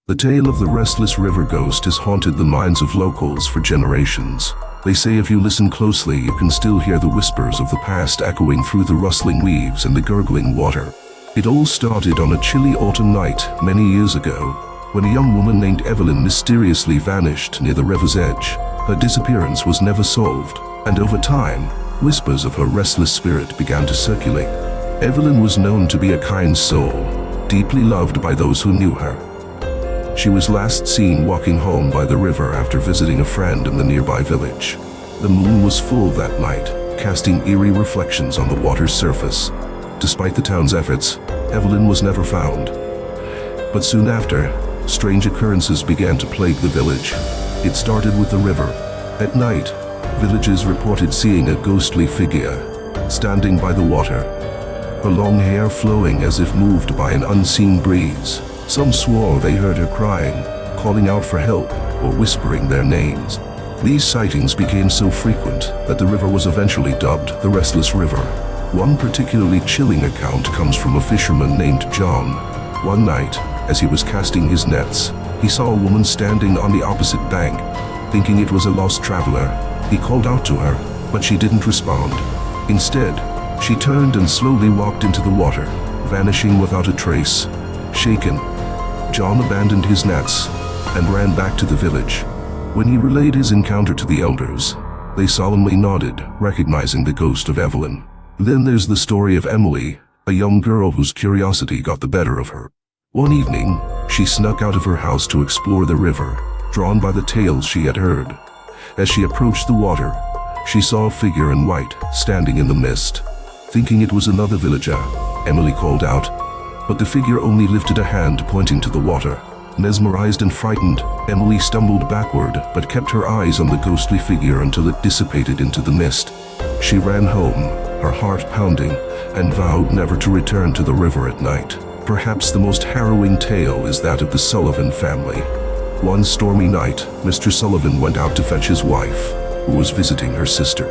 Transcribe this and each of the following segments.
The tale of the Restless River Ghost has haunted the minds of locals for generations. They say if you listen closely, you can still hear the whispers of the past echoing through the rustling leaves and the gurgling water. It all started on a chilly autumn night many years ago, when a young woman named Evelyn mysteriously vanished near the river's edge. Her disappearance was never solved, and over time, whispers of her restless spirit began to circulate. Evelyn was known to be a kind soul, deeply loved by those who knew her. She was last seen walking home by the river after visiting a friend in the nearby village. The moon was full that night, casting eerie reflections on the water's surface. Despite the town's efforts, Evelyn was never found. But soon after, strange occurrences began to plague the village. It started with the river. At night, villagers reported seeing a ghostly figure standing by the water, her long hair flowing as if moved by an unseen breeze. Some swore they heard her crying, calling out for help, or whispering their names. These sightings became so frequent that the river was eventually dubbed the Restless River. One particularly chilling account comes from a fisherman named John. One night, as he was casting his nets, he saw a woman standing on the opposite bank. Thinking it was a lost traveler, he called out to her, but she didn't respond. Instead, she turned and slowly walked into the water, vanishing without a trace. Shaken, John abandoned his nets and ran back to the village. When he relayed his encounter to the elders, they solemnly nodded, recognizing the ghost of Evelyn. Then there's the story of Emily, a young girl whose curiosity got the better of her. One evening, she snuck out of her house to explore the river, drawn by the tales she had heard. As she approached the water, she saw a figure in white standing in the mist. Thinking it was another villager, Emily called out, but the figure only lifted a hand pointing to the water. Mesmerized and frightened, Emily stumbled backward but kept her eyes on the ghostly figure until it dissipated into the mist. She ran home, her heart pounding, and vowed never to return to the river at night. Perhaps the most harrowing tale is that of the Sullivan family. One stormy night, Mr. Sullivan went out to fetch his wife, who was visiting her sister.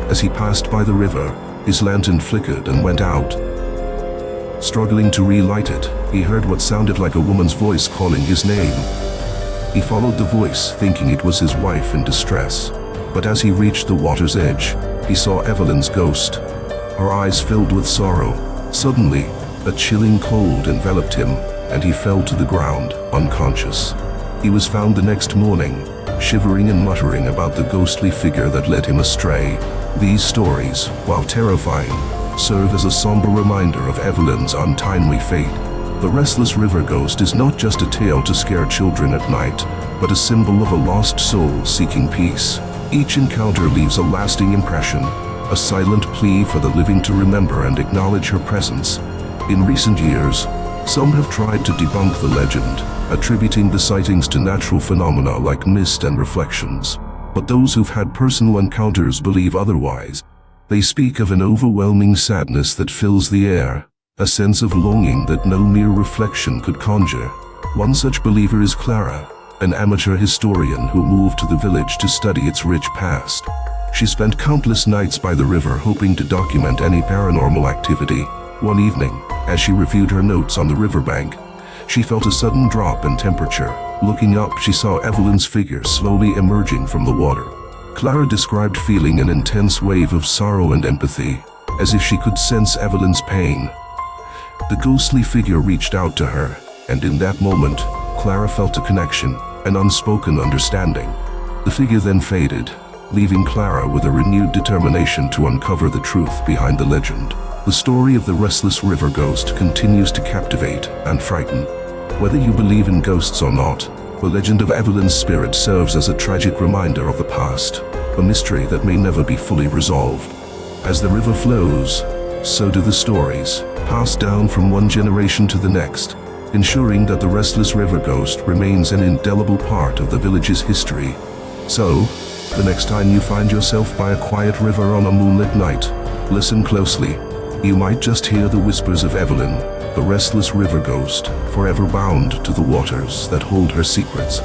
As he passed by the river, his lantern flickered and went out. Struggling to relight it, he heard what sounded like a woman's voice calling his name. He followed the voice, thinking it was his wife in distress. But as he reached the water's edge, he saw Evelyn's ghost. Her eyes filled with sorrow. Suddenly, a chilling cold enveloped him, and he fell to the ground, unconscious. He was found the next morning, shivering and muttering about the ghostly figure that led him astray. These stories, while terrifying, serve as a somber reminder of Evelyn's untimely fate. The Restless River Ghost is not just a tale to scare children at night, but a symbol of a lost soul seeking peace. Each encounter leaves a lasting impression, a silent plea for the living to remember and acknowledge her presence. In recent years, some have tried to debunk the legend, attributing the sightings to natural phenomena like mist and reflections. But those who've had personal encounters believe otherwise. They speak of an overwhelming sadness that fills the air, a sense of longing that no mere reflection could conjure. One such believer is Clara, an amateur historian who moved to the village to study its rich past. She spent countless nights by the river hoping to document any paranormal activity. One evening, as she reviewed her notes on the riverbank, she felt a sudden drop in temperature. Looking up, she saw Evelyn's figure slowly emerging from the water. Clara described feeling an intense wave of sorrow and empathy, as if she could sense Evelyn's pain. The ghostly figure reached out to her, and in that moment, Clara felt a connection, an unspoken understanding. The figure then faded, leaving Clara with a renewed determination to uncover the truth behind the legend. The story of the Restless River Ghost continues to captivate and frighten. Whether you believe in ghosts or not, the legend of Evelyn's spirit serves as a tragic reminder of the past, a mystery that may never be fully resolved. As the river flows, so do the stories, passed down from one generation to the next, ensuring that the Restless River Ghost remains an indelible part of the village's history. So, the next time you find yourself by a quiet river on a moonlit night, listen closely. You might just hear the whispers of Evelyn, the Restless River Ghost, forever bound to the waters that hold her secrets.